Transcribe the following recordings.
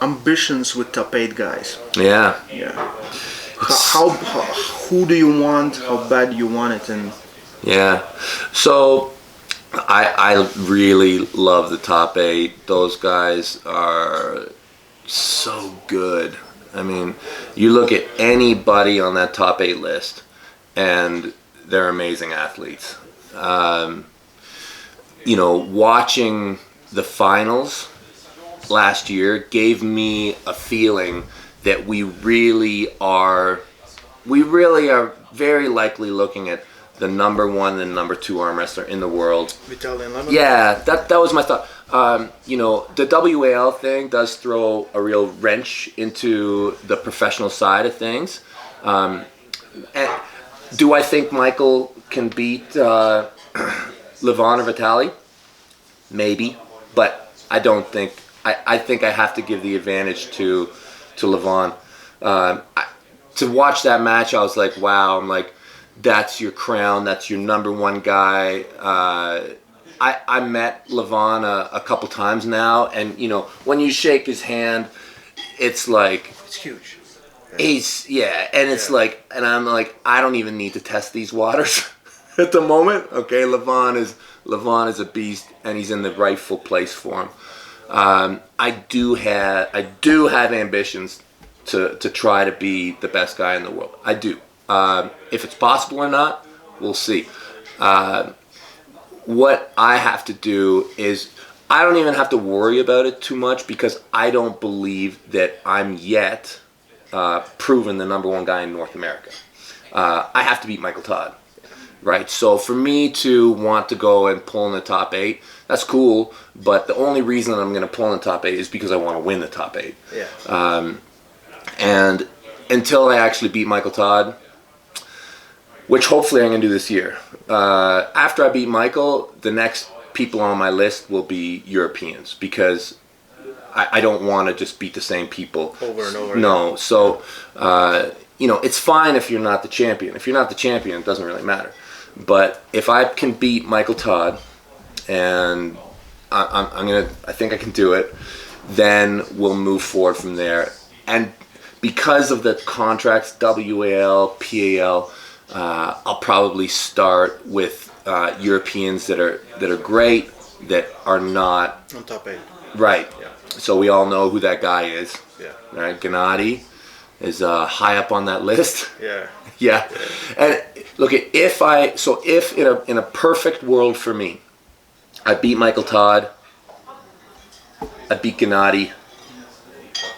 ambitions with top 8 guys. Yeah. Yeah. Who do you want? How bad do you want it? And yeah. So I really love the top 8. Those guys are so good. I mean, you look at anybody on that top 8 list, and they're amazing athletes. Watching the finals last year gave me a feeling that we really are very likely looking at the number 1 and number 2 arm wrestler in the world. Vitaly and Lemon? Yeah, that was my thought. The WAL thing does throw a real wrench into the professional side of things. And do I think Michael can beat Levon or Vitaly? Maybe, but I don't think. I think I have to give the advantage to Levon. To watch that match, I was like, wow. I'm like, that's your crown. That's your number 1 guy. I met Levon a couple times now, and when you shake his hand, it's like it's huge. It's like, and I'm like, I don't even need to test these waters at the moment. Okay, Levon is a beast, and he's in the rightful place for him. I do have ambitions to try to be the best guy in the world. I do. If it's possible or not, we'll see. What I have to do is, I don't even have to worry about it too much, because I don't believe that I'm yet proven the number 1 guy in North America. I have to beat Michael Todd, right? So for me to want to go and pull in the top 8, that's cool, but the only reason I'm going to pull in the top 8 is because I want to win the top 8. Yeah. And until I actually beat Michael Todd, which hopefully I'm going to do this year, after I beat Michael, the next people on my list will be Europeans, because I don't want to just beat the same people over and over. No, so it's fine if you're not the champion. If you're not the champion, it doesn't really matter. But if I can beat Michael Todd, and I think I can do it, then we'll move forward from there. And because of the contracts, WAL, PAL, I'll probably start with Europeans that are great, that are not on top 8. Right. Yeah. So we all know who that guy is. Yeah. Right. Genadi is high up on that list. Yeah. Yeah. And look, if in a perfect world for me, I beat Michael Todd, I beat Genadi,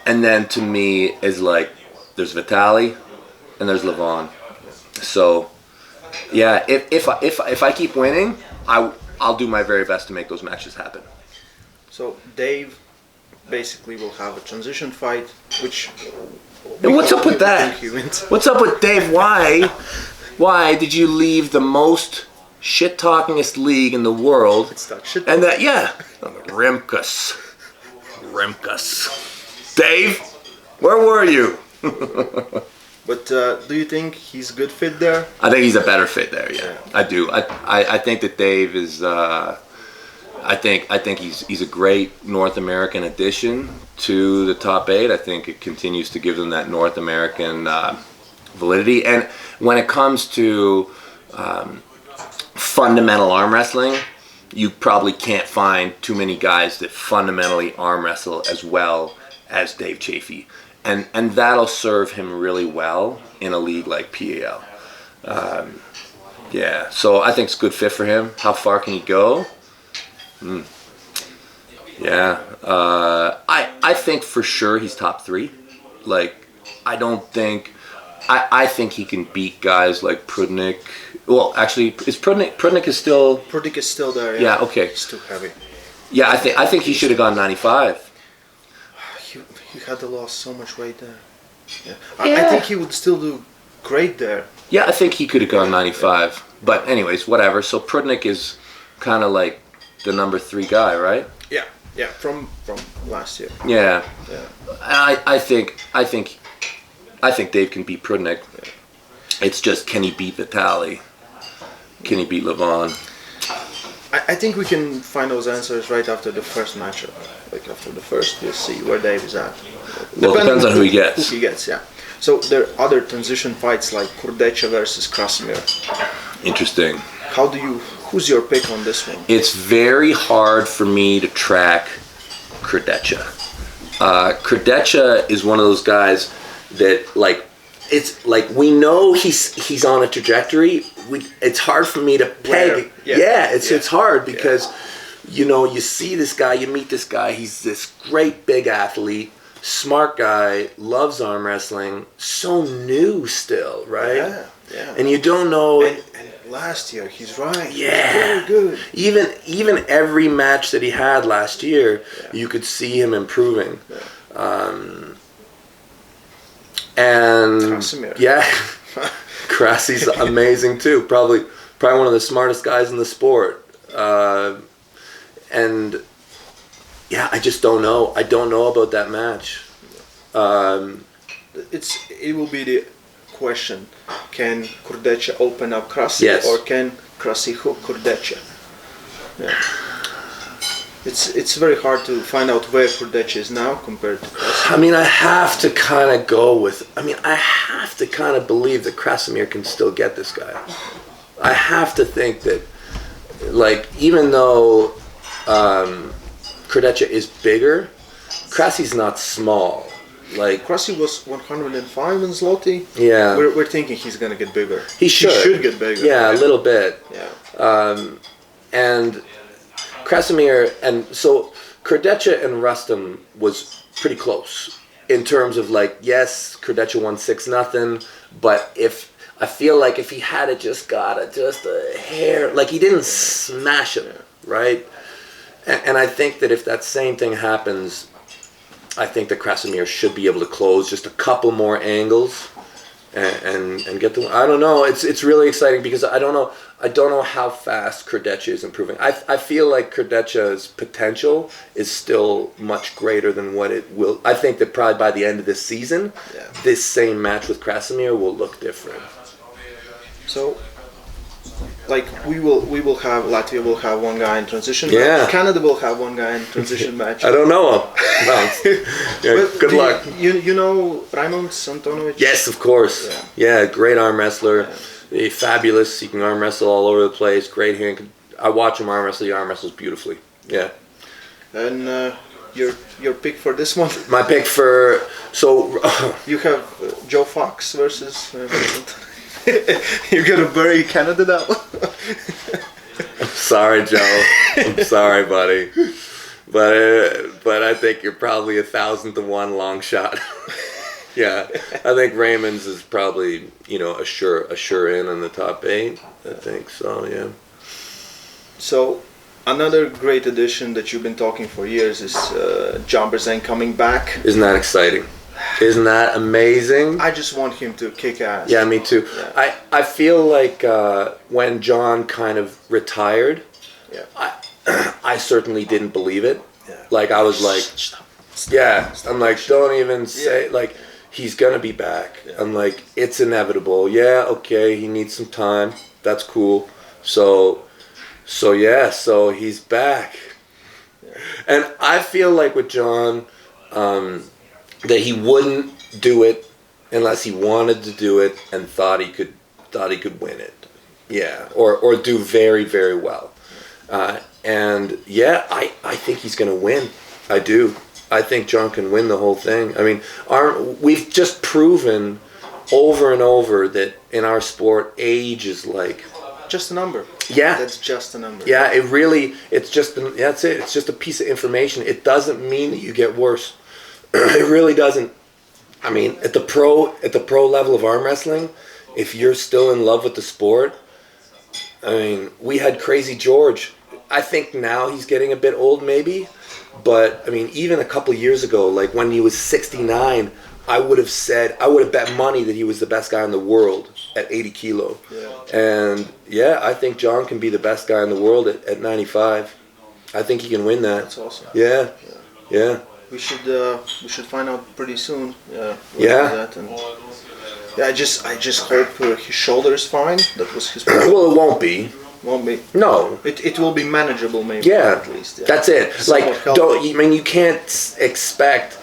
and then to me is like, there's Vitaly and there's Levon. So yeah, if I keep winning, I'll do my very best to make those matches happen. So Dave basically will have a transition fight, which. And what's up with that? What's up with Dave? Why did you leave the most shit-talkingest league in the world? It's that shit. And that, yeah, Rimkus. Dave, where were you? But do you think he's a good fit there? I think he's a better fit there. Yeah, I do. I think that Dave is. I think he's a great North American addition to the top 8. I think it continues to give them that North American validity. And when it comes to fundamental arm wrestling, you probably can't find too many guys that fundamentally arm wrestle as well as Dave Chaffee. And that'll serve him really well in a league like PAL. Yeah, so I think it's a good fit for him. How far can he go? Yeah, I think for sure he's top 3. Like, I think he can beat guys like Prudnik. Well, actually, is Prudnik is still... Prudnik is still there, yeah. Yeah, okay. He's too heavy. Yeah, I think he should have gone 95. He had to lose so much weight there. Yeah. I think he would still do great there. Yeah, I think he could have gone 95. But anyways, whatever. So Prudnik is kind of like the number 3 guy, right? Yeah, from last year. Yeah. I think Dave can beat Prudnik. It's just, can he beat Vitaly? Can he beat Levon? I think we can find those answers right after the first matchup. Like after the first, we'll see where Dave is at. Well, it depends on who he gets. Who he gets, yeah. So there are other transition fights like Kurdecha versus Krasimir. Interesting. Who's your pick on this one? It's very hard for me to track Kurdecha. Kurdecha is one of those guys that it's like we know he's on a trajectory. It's hard for me to peg. It's hard because you see this guy, you meet this guy. He's this great big athlete, smart guy, loves arm wrestling. So new still, right? Yeah. And you don't know. And last year, he's right. Yeah. He's very good. Even every match that he had last year, you could see him improving. And Krasimir. Krasy's amazing too. Probably one of the smartest guys in the sport. And I just don't know. I don't know about that match. It will be the question: can Kurdecha open up Krasy, or can Krasy hook Kurdecha? Yeah. It's very hard to find out where Kurdecha is now compared to Krasimir. I mean, I have to kind of believe that Krasimir can still get this guy. I have to think that, even though Kurdecha is bigger, Krasy's not small. Krasy was 105 in Zloty. Yeah. We're thinking he's gonna get bigger. He should get bigger. Yeah, a little bit. Yeah. And Krasimir, and so Kurdecha and Rustam was pretty close in terms of yes, Kurdecha won 6-0, but I feel like if he had it just got just a hair, he didn't smash him, right? And I think that if that same thing happens, I think that Krasimir should be able to close just a couple more angles and get the. I don't know. It's really exciting because I don't know how fast Kurdecha is improving. I feel like Kurdecha's potential is still much greater than what it will. I think that probably by the end of this season, this same match with Krasimir will look different. So, we will have Latvia will have one guy in transition Yeah. match. Canada will have one guy in transition match. I don't know him. Good luck. You know Raimond Antonovic? Yes, of course. Yeah, great arm wrestler. Fabulous. He can arm wrestle all over the place. Great hand. I watch him arm wrestle. He arm wrestles beautifully. Yeah. And your pick for this one? My pick for you have Joe Fox versus. You're gonna bury Canada now. I'm sorry, Joe. I'm sorry, buddy. But I think you're probably 1,000 to 1 long shot. Yeah, I think Raymond's is probably a sure in the top 8. I think so. Yeah. So another great addition that you've been talking for years is John Brzenk coming back. Isn't that exciting? Isn't that amazing? I just want him to kick ass. Yeah, me too. Yeah. I feel like when John kind of retired, I certainly didn't believe it. Yeah. I was like, I'm like, don't even say, he's going to be back. Yeah. I'm like, it's inevitable. Yeah, okay, he needs some time. That's cool. So he's back. Yeah. And I feel like with John, that he wouldn't do it unless he wanted to do it and thought he could win it. Yeah, or do very, very well. And I think he's going to win. I do. I think John can win the whole thing. I mean, we've just proven over and over that in our sport, age is just a number. Yeah, that's just a number. Yeah, it's just that's it. It's just a piece of information. It doesn't mean that you get worse. It really doesn't. I mean, at the pro level of arm wrestling, if you're still in love with the sport, I mean, we had Crazy George. I think now he's getting a bit old, maybe, but I mean, even a couple years ago, when he was 69, I would have bet money that he was the best guy in the world at 80 kilo. Yeah. And I think John can be the best guy in the world at 95. I think he can win that. That's awesome. Yeah. We should find out pretty soon. Yeah. I just hope his shoulder is fine. That was his problem. Well, it won't be. won't be. No. It will be manageable, maybe. Yeah, at least. Yeah. That's it. Somewhat Like, you can't expect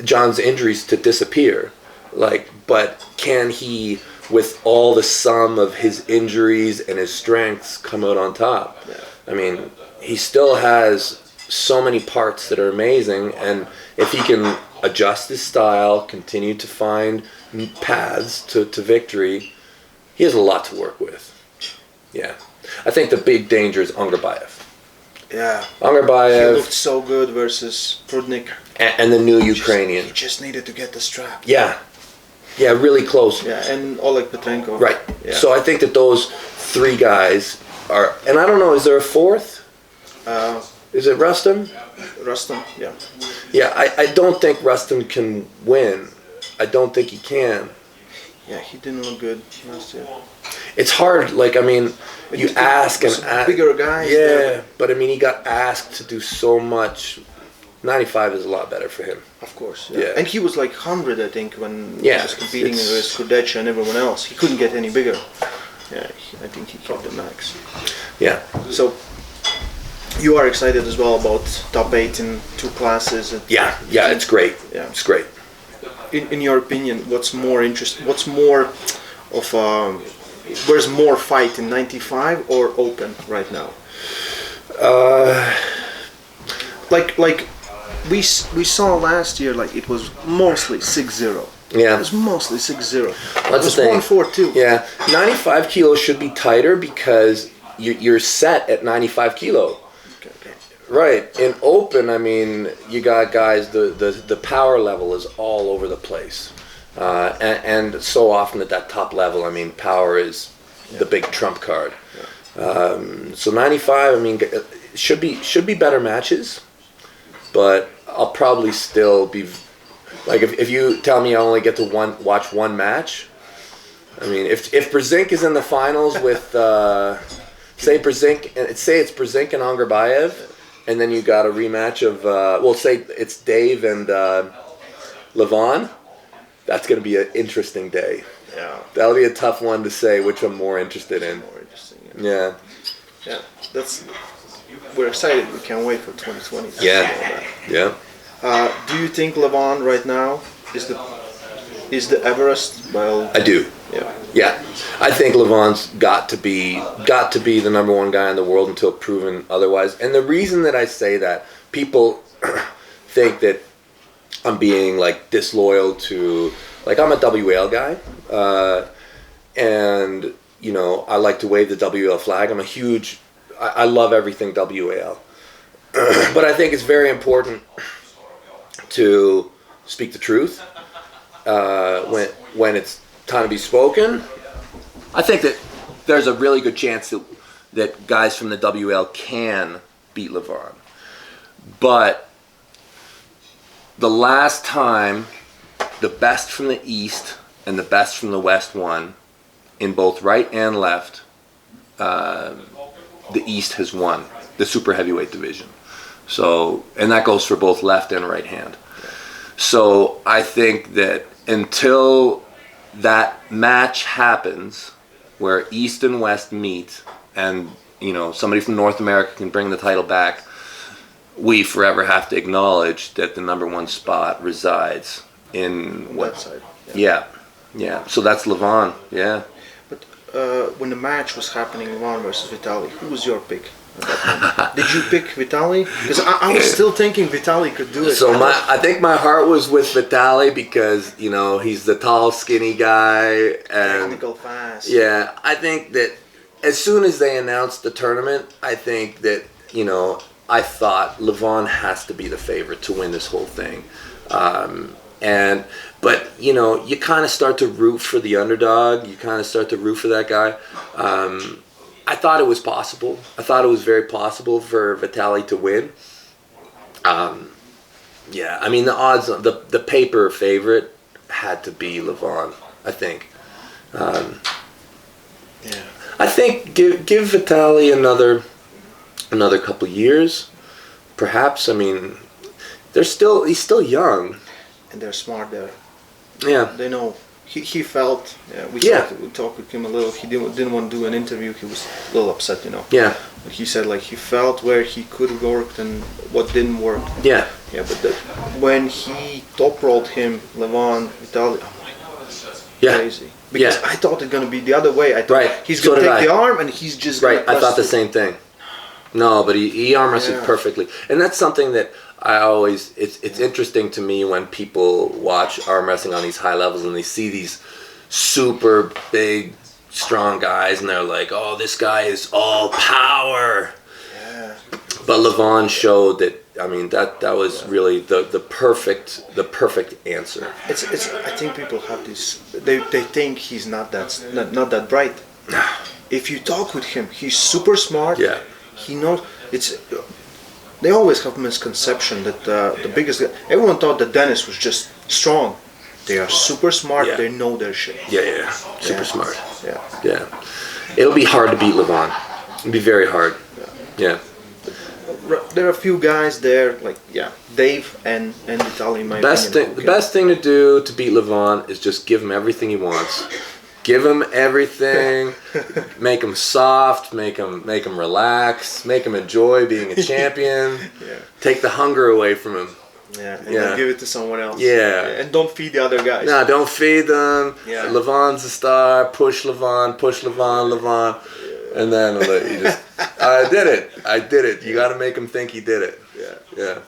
John's injuries to disappear. Like, but can he, with all the sum of his injuries and his strengths, come out on top? Yeah. I mean, he still has so many parts that are amazing, and if he can adjust his style, continue to find paths to victory, he has a lot to work with. Yeah. I think the big danger is Angarbayev. Yeah. Angarbayev. He looked so good versus Prudnik. And the new Ukrainian. He just needed to get the strap. Yeah. Yeah, really close. Yeah, and Oleg Petrenko. Right. Yeah. So I think that those three guys are, and I don't know, is there a fourth? Is it Rustam? Rustam, yeah. Yeah, I don't think Rustam can win. I don't think he can. Yeah, he didn't look good last year. It's hard, like, I mean, you ask and ask. Bigger guys. Yeah, but I mean, he got asked to do so much. 95 is a lot better for him. Of course, yeah. And he was like 100, I think, when he was competing with Kurdecha and everyone else. He couldn't get any bigger. Yeah, I think he hit the max. Yeah. So, you are excited as well about top 8 in 2 classes? Yeah, it's great. Yeah. It's great. In your opinion, what's more interesting? What's more of where's more fight in 95 or open right now? Like we saw last year, like it was mostly 6-0. Yeah. It was mostly 6-0. That's it was 1-4-2. Yeah, 95 kilos should be tighter because you're set at 95 kilo. Okay. Right. In open, I mean, you got guys, the power level is all over the place. And so often at that top level, I mean, power is the big trump card. Yeah. So 95, I mean, should be better matches, but I'll probably still be, like, if you tell me I only get to watch one match, I mean, if Brzenk is in the finals with, say it's Brzenk and Angarbayev, and then you got a rematch of, say it's Dave and Levon, that's going to be an interesting day. Yeah. That'll be a tough one to say which I'm more interested in. More interesting. Yeah. Yeah. We're excited. We can't wait for 2020. Yeah. Yeah. Do you think Levon right now is the Everest? Well, I do. Yeah. Yeah. I think Levon's got to be the number one guy in the world until proven otherwise. And the reason that I say that, people think that I'm being like disloyal to, like, I'm a WL guy, and you know, I like to wave the WL flag. I love everything WL, but I think it's very important to speak the truth when it's time to be spoken. I think that there's a really good chance that guys from the WL can beat Levon, but the last time the best from the East and the best from the West won, in both right and left, the East has won the super heavyweight division. So, and that goes for both left and right hand. So I think that until that match happens where East and West meet, and you know, somebody from North America can bring the title back, we forever have to acknowledge that the number one spot resides in that side. Yeah. So that's Levon. Yeah. But when the match was happening, Levon versus Vitaly, who was your pick at that moment? Did you pick Vitaly? Because I was still thinking Vitaly could do it. So I think my heart was with Vitaly because, you know, he's the tall, skinny guy and technical, fast. Yeah, I think that as soon as they announced the tournament, I think that, you know, I thought Levon has to be the favorite to win this whole thing. But, you know, you kind of start to root for the underdog. You kind of start to root for that guy. I thought it was possible. I thought it was very possible for Vitaly to win. Yeah, I mean, the odds, the paper favorite had to be Levon, I think. Yeah. I think give Vitaly another couple years, perhaps. I mean, he's still young, and they're smart there. Yeah, they know he felt. Yeah, we talked with him a little. He didn't want to do an interview. He was a little upset, you know. Yeah. But he said like he felt where he could have worked and what didn't work. Yeah. Yeah, but when he top rolled him, Levon Vitali, I'm like, crazy. Because I thought it's gonna be the other way. I thought he's gonna take the arm and he's just gonna I thought the same thing. No, but he arm wrestled perfectly, and that's something that I always. It's interesting to me when people watch arm wrestling on these high levels and they see these super big, strong guys, and they're like, "Oh, this guy is all power." Yeah. But Levon showed that. I mean, that was really the perfect answer. It's. I think people have this. They think he's not that bright. If you talk with him, he's super smart. Yeah. He knows. They always have misconception that the biggest. Everyone thought that Dennis was just strong. They are super smart. Yeah. They know their shit. Yeah. Super smart. Yeah. It'll be hard to beat Levon. It'll be very hard. Yeah. There are a few guys there, like Dave and Vitaly. My opinion. The best thing to do to beat Levon is just give him everything he wants. Give him everything. Make him soft. Make him relax. Make him enjoy being a champion. Take the hunger away from him. And then give it to someone else. Yeah. And don't feed the other guys. No, don't feed them. Yeah. Levon's a star. Push Levon. And then you just, I did it. You got to make him think he did it. Yeah.